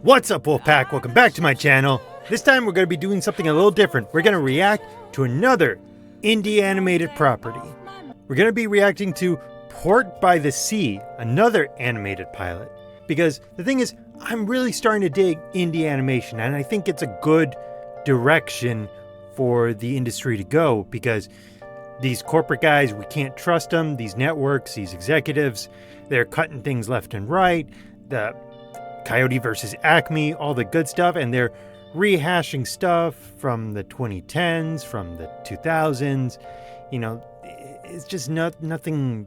What's up, Wolfpack? Welcome back to my channel. This time we're going to be doing something a little different. We're going to react to another indie animated property. We're going to be reacting to Port by the Sea, another animated pilot. Because the thing is, I'm really starting to dig indie animation, and I think it's a good direction for the industry to go, because these corporate guys, we can't trust them. These networks, these executives, they're cutting things left and right. The Coyote versus Acme, all the good stuff, and they're rehashing stuff from the 2010s, from the 2000s. You know, it's just nothing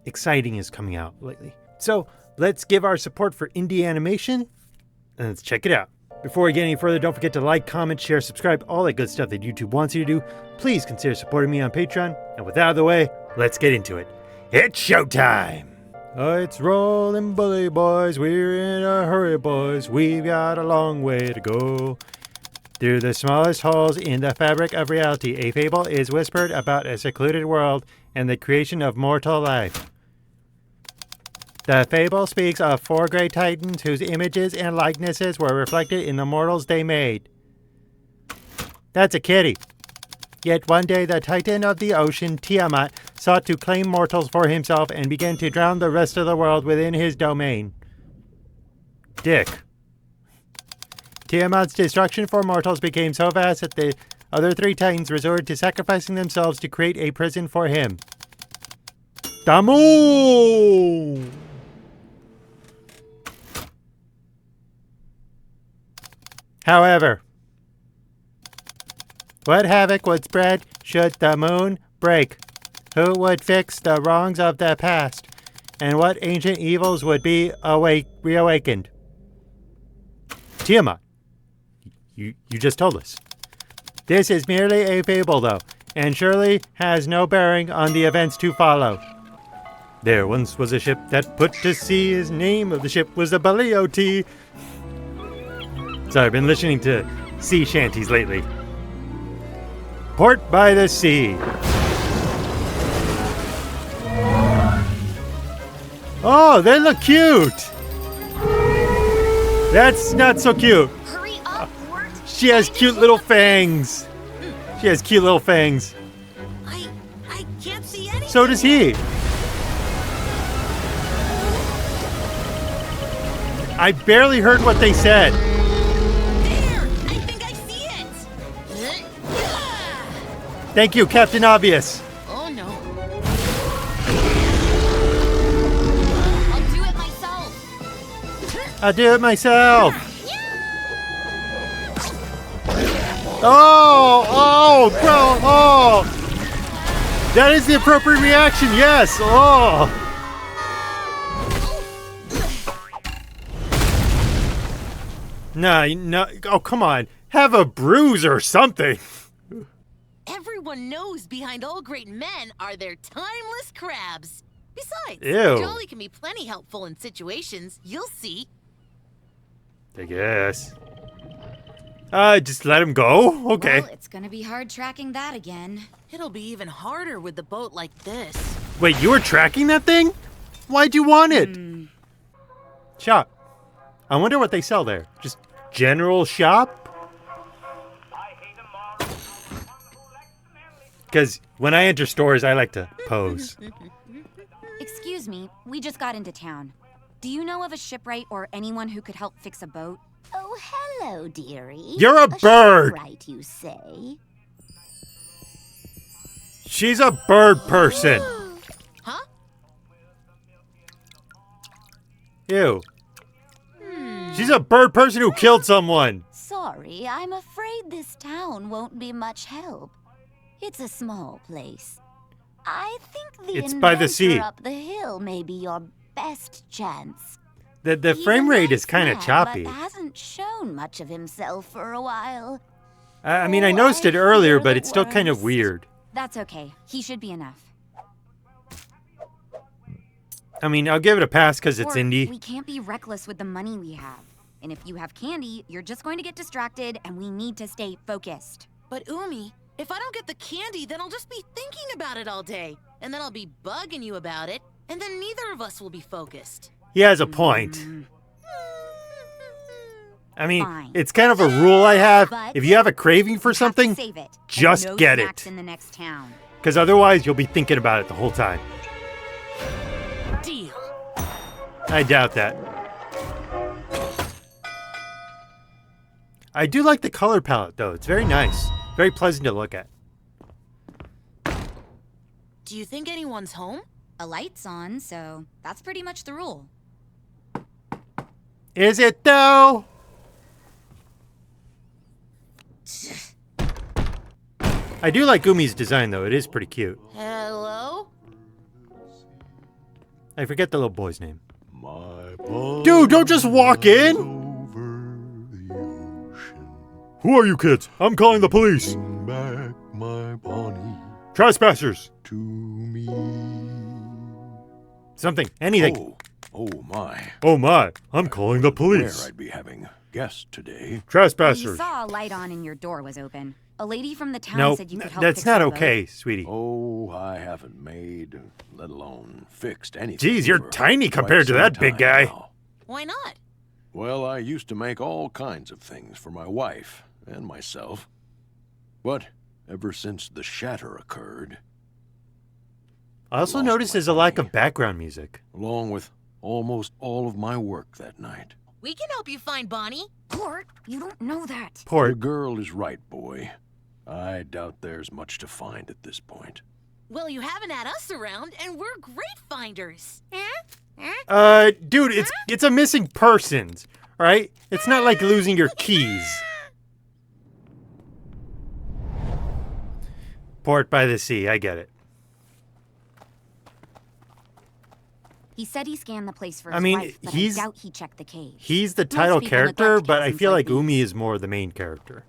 exciting is coming out lately. So let's give our support for indie animation, and let's check it out. Before we get any further, don't forget to like, comment, share, subscribe, all that good stuff that YouTube wants you to do. Please consider supporting me on Patreon. And with that out of the way, let's get into it. It's showtime! It's rolling bully, boys. We're in a hurry, boys. We've got a long way to go. Through the smallest holes in the fabric of reality, a fable is whispered about a secluded world and the creation of mortal life. The fable speaks of four great titans whose images and likenesses were reflected in the mortals they made. That's a kitty. Yet one day the titan of the ocean, Tiamat, sought to claim mortals for himself and began to drown the rest of the world within his domain. Dick. Tiamat's destruction for mortals became so vast that the other three titans resorted to sacrificing themselves to create a prison for him. Damu! However, what havoc would spread should the moon break? Who would fix the wrongs of the past? And what ancient evils would be reawakened? Tiamat. You just told us. This is merely a fable, though, and surely has no bearing on the events to follow. There once was a ship that put to sea. His name of the ship was the Baliote. So I've been listening to sea shanties lately. Port by the Sea. Oh, they look cute. That's not so cute. Hurry up, Port. She has cute little fangs. She has cute little fangs. I can't see anything. So does he. I barely heard what they said. There! I think I see it! Thank you, Captain Obvious. Oh no. I'll do it myself. I'll do it myself. Oh, that is the appropriate reaction, yes. Oh. No, oh, come on. Have a bruise or something. Everyone knows behind all great men are their timeless crabs. Besides, Ew. Jolly can be plenty helpful in situations. You'll see. I guess. Just let him go? Okay. Well, it's gonna be hard tracking that again. It'll be even harder with the boat like this. Wait, you were tracking that thing? Why'd you want it? Shop. I wonder what they sell there. Just general shop? Because when I enter stores, I like to pose. Excuse me, we just got into town. Do you know of a shipwright or anyone who could help fix a boat? Oh, hello, dearie. You're a bird! Right, you say? She's a bird person. Huh? Ew. She's a bird person who killed someone. Sorry, I'm afraid this town won't be much help. It's a small place. I think the It's by the sea. up the hill may be your best chance. The frame rate is kind of He's a nice choppy. man, but hasn't shown much of himself for a while. I mean, I Oh, noticed it I earlier, fear but the it's still kind of worst. weird. That's okay. He should be enough. I mean, I'll give it a pass because it's Or indie. we can't be reckless with the money we have. And if you have candy, you're just going to get distracted, and we need to stay focused. But Umi, if I don't get the candy, then I'll just be thinking about it all day. And then I'll be bugging you about it. And then neither of us will be focused. He has a point. I mean, Fine. it's kind of a rule I have. But If you have a craving for You have to something, save it. And just no get snacks it. in the next town. Because otherwise you'll be thinking about it the whole time. Deal. I doubt that. I do like the color palette, though. It's very nice. Very pleasant to look at. Do you think anyone's home? A light's on, so that's pretty much the rule. Is it, though? I do like Umi's design, though. It is pretty cute. Hello? I forget the little boy's name. My Dude, don't just walk in! over the ocean. Who are you kids? I'm calling the police. Bring back my Bonnie Trespassers. to me. Something. Anything. Oh my. Oh my. I'm calling the Where police. I'd be having guests today. We Trespassers. saw a light on and your door was open. A lady from the town No, said you could help that's fix not the boat. okay, sweetie. Oh, I haven't made, let alone fixed anything. Jeez, you're for tiny quite compared to some that big time guy. now. Why not? Well, I used to make all kinds of things for my wife and myself. But ever since the shatter occurred, I also Lost noticed my there's a lack Bonnie. of background music. along with almost all of my work that night. We can help you find Bonnie. Port, you don't know that. The Port. girl is right, boy. I doubt there's much to find at this point. Well, you haven't had us around, and we're great finders. Dude, it's a missing persons, right? It's not like losing your keys. Port by the sea, I get it. He said he scanned the place for I his mean, wife, but he's- I doubt he checked the cave. He's the title people character, neglect but I chasms feel like like Umi these. is more the main character.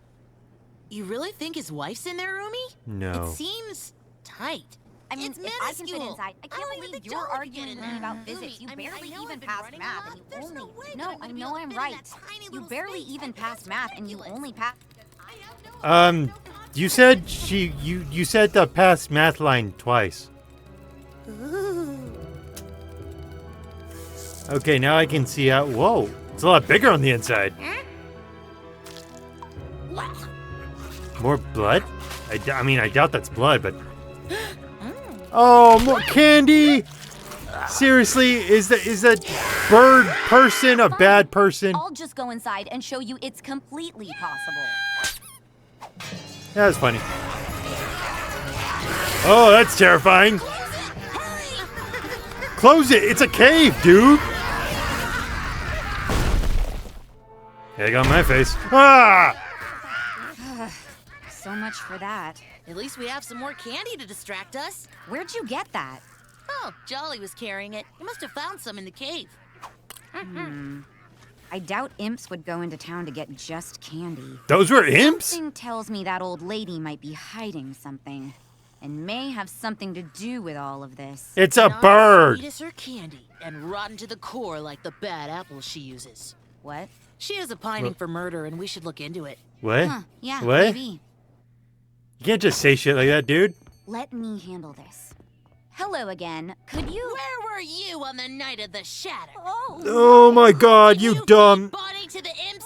You really think his wife's in there, Umi? No. It seems tight. I mean, It's if I can fit minuscule. inside, I I can't don't even believe think you're Jolly could arguing get in with me there. about Umi, physics. You I mean, I barely know I've even been passed running a math, lot. and you There's only. no way that No, I'm I gonna be know able to I'm fit in right. that tiny You little barely space. even That's passed math, and you ridiculous. only passed. I have no You said you said the past math line twice. Okay, now I can see how. Whoa, it's a lot bigger on the inside. More blood? I mean, I doubt that's blood, but. Oh, more candy! Seriously, is that bird person a bad person? I'll just go inside and show you it's completely possible. That was funny. Oh, that's terrifying. Close it! It's a cave, dude! Egg on my face. Ah! So much for that. At least we have some more candy to distract us. Where'd you get that? Oh, Jolly was carrying it. He must have found some in the cave. I doubt imps would go into town to get just candy. Those were imps? Something tells me that old lady might be hiding something, and may have something to do with all of this. It's a Not bird. Sweet as her candy and rotten to the core like the bad apples she uses. What? She is a pining for murder, and we should look into it. What? Huh, yeah, What? maybe. You can't just say shit like that, dude. Let me handle this. Hello again. Could you? Where were you on the night of the shatter? Oh my god, you dumb. feed Bonnie to the imps?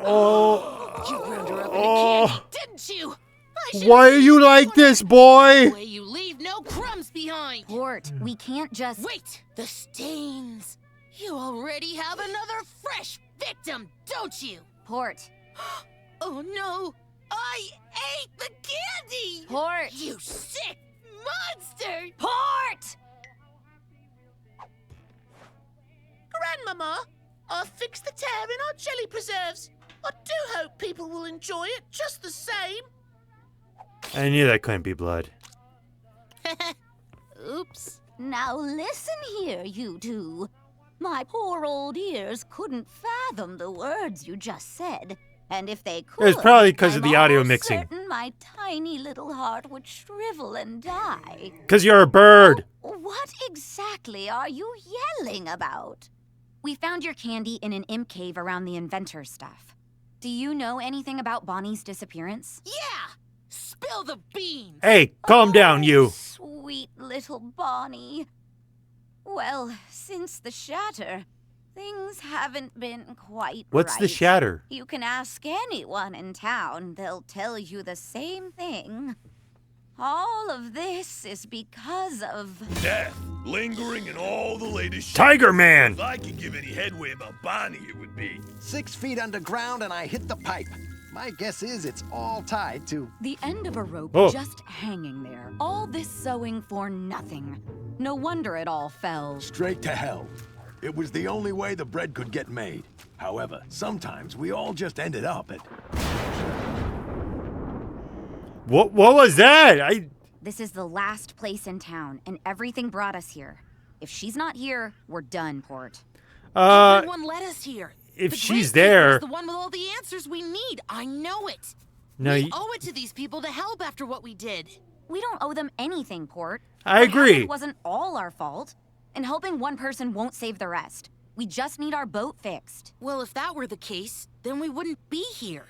Oh. You ground her up Oh. in a candy, didn't you? I should've Why are seen you like this, boy? the way you leave no crumbs behind. Port, we can't just. Wait, the stains. You already have another fresh victim, don't you? Port. Oh no, I ate the candy! Port. You sick monster! Port! Grandmama, I fixed the tear in our jelly preserves. I do hope people will enjoy it just the same. I knew that couldn't be blood. Oops. Now listen here, you two. My poor old ears couldn't fathom the words you just said. And if they could, It's probably 'cause of I'm the audio almost mixing. certain my tiny little heart would shrivel and die. Because you're a bird. What exactly are you yelling about? We found your candy in an imp cave around the inventor stuff. Do you know anything about Bonnie's disappearance? Yeah! Spill the beans! Hey, calm down, you. Sweet little Bonnie. Well, since the shatter, Things haven't been quite What's the right. shatter? You can ask anyone in town. They'll tell you the same thing. All of this is because of... Death, lingering in all the latest shit. Tiger Man! If I could give any headway about Bonnie, it would be. 6 feet underground and I hit the pipe. My guess is it's all tied to... The end of a rope Oh. just hanging there. All this sewing for nothing. No wonder it all fell. Straight to hell. It was the only way the bread could get made. However, sometimes we all just ended up at... What was that? This is the last place in town, and everything brought us here. If she's not here, we're done, Port. Everyone let us here. If The she's Gravekeeper there- is the one with all the answers we need. I know it. No, We owe it to these people to help after what we did. We don't owe them anything, Port. I What agree. happened wasn't all our fault, and helping one person won't save the rest. We just need our boat fixed. Well, if that were the case, then we wouldn't be here.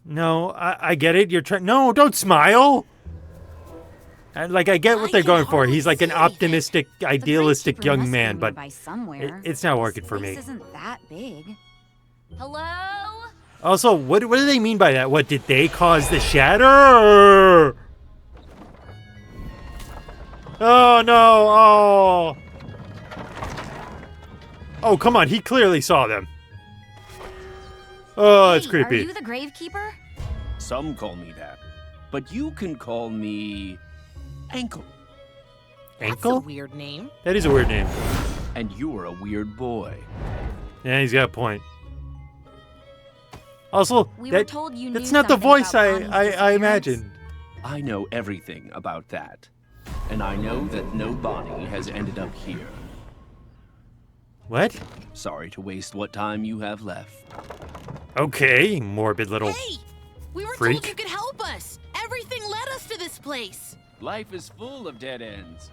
No, I get it. You're trying. No, don't smile. I get what I they're can going for. hardly He's like an see anything. optimistic, The idealistic Gravekeeper young must be man, but nearby somewhere. it's not working for This me. isn't that big. Hello? Also, what do they mean by that? What, did they cause the shatter? Oh, no. Oh. Oh, come on. He clearly saw them. Oh, it's Hey, creepy. Are you the Gravekeeper? Some call me that. But you can call me Ankle. That's a Ankle? weird name. That is a weird name. And you're a weird boy. Yeah, he's got a point. Also, We were told you that's knew not the something voice about I Bonnie's disappearance. imagined. I know everything about that. And I know that no Bonnie has ended up here. What? Sorry to waste what time you have left. Okay, morbid little... Hey, we were freak. told you could help us. Everything led us to this place. Life is full of dead ends.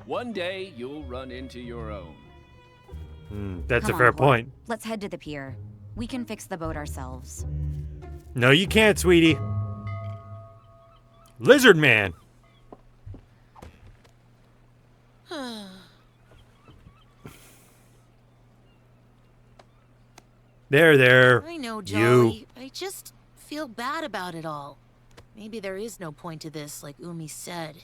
One day you'll run into your own. That's Come a fair on, Port. point. Let's head to the pier. We can fix the boat ourselves. No, you can't, sweetie. Lizard Man. There. I know, You. Jolly. I just feel bad about it all. Maybe there is no point to this, like Umi said.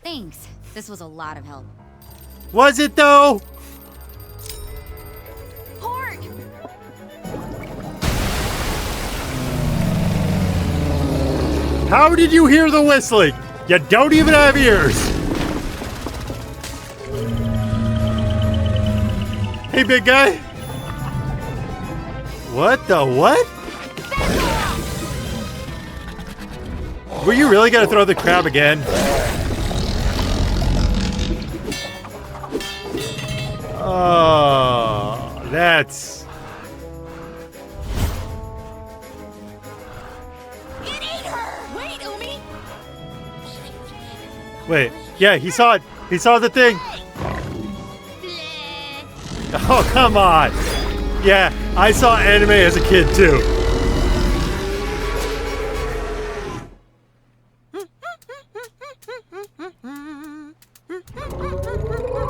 Thanks. This was a lot of help. Was it, though? Port! How did you hear the whistling? You don't even have ears. Hey, big guy. What the what? Were you really gonna throw the crab again? Oh, that's... Wait, Umi! Wait, yeah, he saw it. He saw the thing. Oh, come on. Yeah, I saw anime as a kid, too.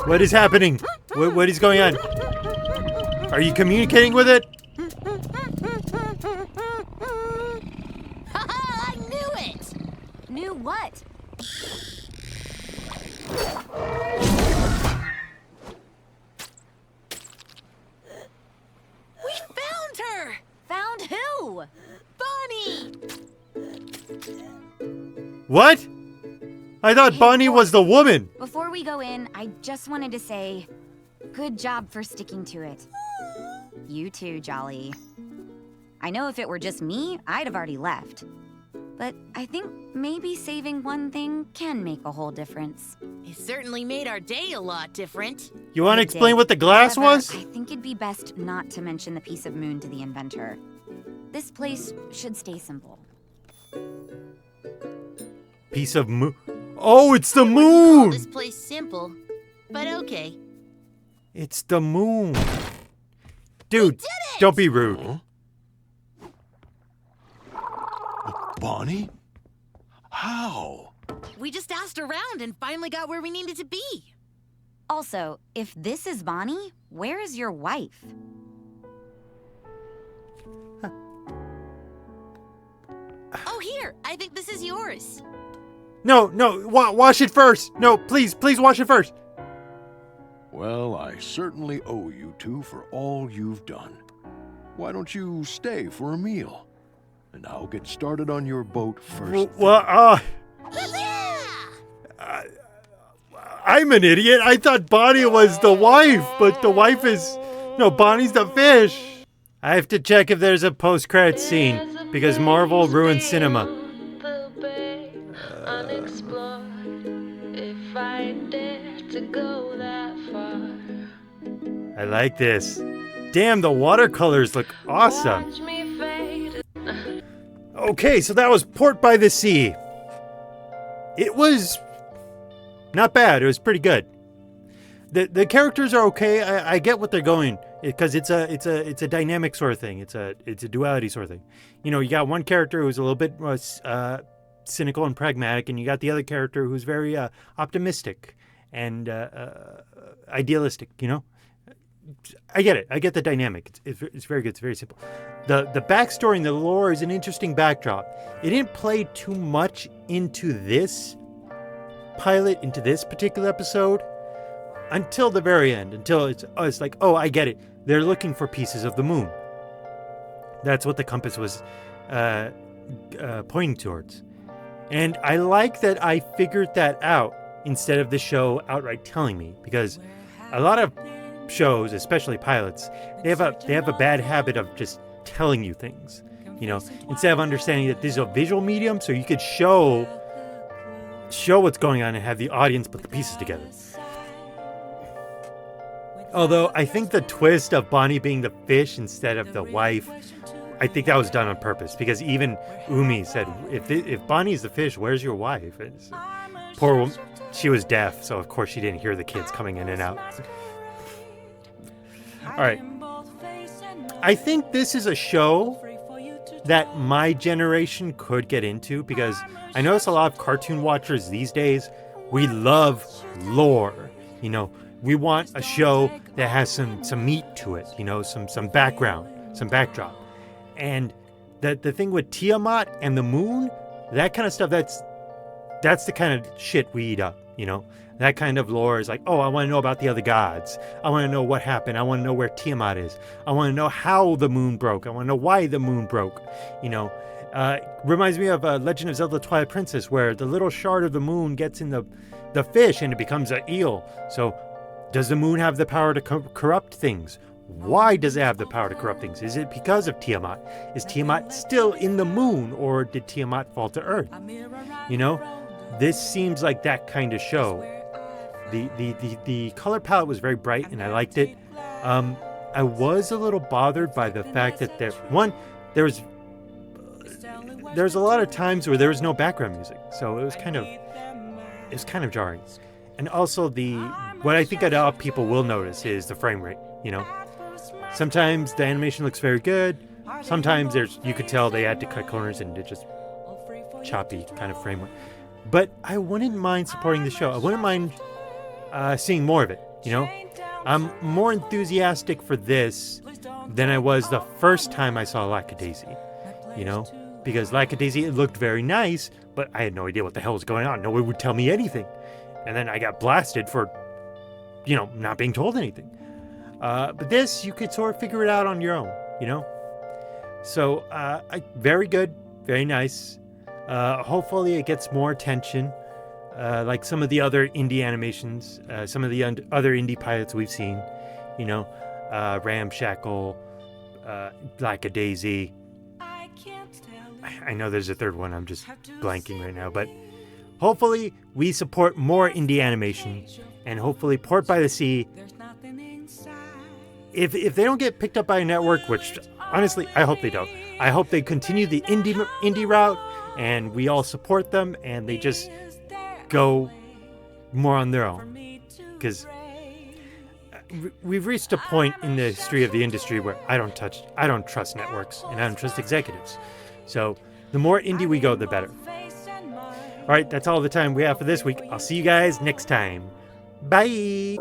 What is happening? What is going on? Are you communicating with it? Haha, I knew it! Knew what? We found her! Found who? Bonnie! What? I thought Bonnie was the woman. Before we go in, I just wanted to say, good job for sticking to it. You too, Jolly. I know if it were just me, I'd have already left. But I think maybe saving one thing can make a whole difference. It certainly made our day a lot different. You want to It explain did. what the glass However, was? I think it'd be best not to mention the piece of moon to the inventor. This place should stay simple. Piece of moon. Oh, it's the Call moon. this place simple. but okay. It's the moon. Dude, don't be rude. Bonnie? How? We just asked around and finally got where we needed to be. Also, if this is Bonnie, where is your wife? Oh, here. I think this is yours. No, wash it first. No, please wash it first. Well, I certainly owe you two for all you've done. Why don't you stay for a meal? And I'll get started on your boat first. Well, I'm an idiot. I thought Bonnie was the wife, but the wife is... No, Bonnie's the fish. I have to check if there's a post-credits scene, because Marvel ruined cinema. I like this. Damn, the watercolors look awesome. Okay, so that was Port by the Sea. It was not bad. It was pretty good. The characters are okay. I get what they're going, because it's a dynamic sort of thing. It's a duality sort of thing. You know, you got one character who's a little bit cynical and pragmatic, and you got the other character who's very optimistic and idealistic. You know, I get it. I get the dynamic. It's very good. It's very simple. The backstory and the lore is an interesting backdrop. It didn't play too much into this pilot, into this particular episode, until the very end. Until it's like, oh, I get it. They're looking for pieces of the moon. That's what the compass was pointing towards. And I like that I figured that out instead of the show outright telling me, because a lot of shows, especially pilots, they have a bad habit of just telling you things, you know, instead of understanding that this is a visual medium, so you could show what's going on and have the audience put the pieces together. Although I think the twist of Bonnie being the fish instead of the wife, I think that was done on purpose, because even Umi said, if Bonnie's the fish, where's your wife? Poor woman, she was deaf, so of course she didn't hear the kids coming in and out. All right. I think this is a show that my generation could get into, because I notice a lot of cartoon watchers these days, we love lore. You know, we want a show that has some meat to it, you know, some background, some backdrop. And the thing with Tiamat and the moon, that kind of stuff, that's the kind of shit we eat up, you know? That kind of lore is like, oh, I want to know about the other gods. I want to know what happened. I want to know where Tiamat is. I want to know how the moon broke. I want to know why the moon broke. You know, reminds me of Legend of Zelda Twilight Princess, where the little shard of the moon gets in the fish and it becomes an eel. So does the moon have the power to corrupt things? Why does it have the power to corrupt things? Is it because of Tiamat? Is Tiamat still in the moon, or did Tiamat fall to Earth? You know, this seems like that kind of show. The color palette was very bright and I liked it. I was a little bothered by the fact that there was a lot of times where there was no background music, so it was kind of jarring. And also what I think a lot of people will notice is the frame rate. You know, sometimes the animation looks very good. Sometimes you could tell they had to cut corners and it just choppy kind of frame rate. But I wouldn't mind supporting the show. I wouldn't mind seeing more of it, you know? I'm more enthusiastic for this than I was the first time I saw Lackadaisy, you know? Because Lackadaisy, it looked very nice, but I had no idea what the hell was going on. No one would tell me anything. And then I got blasted for, you know, not being told anything. But this, you could sort of figure it out on your own, you know? So, very good, very nice. Hopefully it gets more attention. Like some of the other indie animations, some of the other indie pilots we've seen, you know, Ramshackle, Lackadaisy. I know there's a third one, I'm just blanking right now, but hopefully we support more indie animation, and hopefully Port by the Sea, if they don't get picked up by a network, which honestly, I hope they don't. I hope they continue the indie route, and we all support them, and they just go more on their own. because we've reached a point in the history of the industry where I don't trust networks, and I don't trust executives. So the more indie we go, the better. All right, that's all the time we have for this week. I'll see you guys next time. Bye.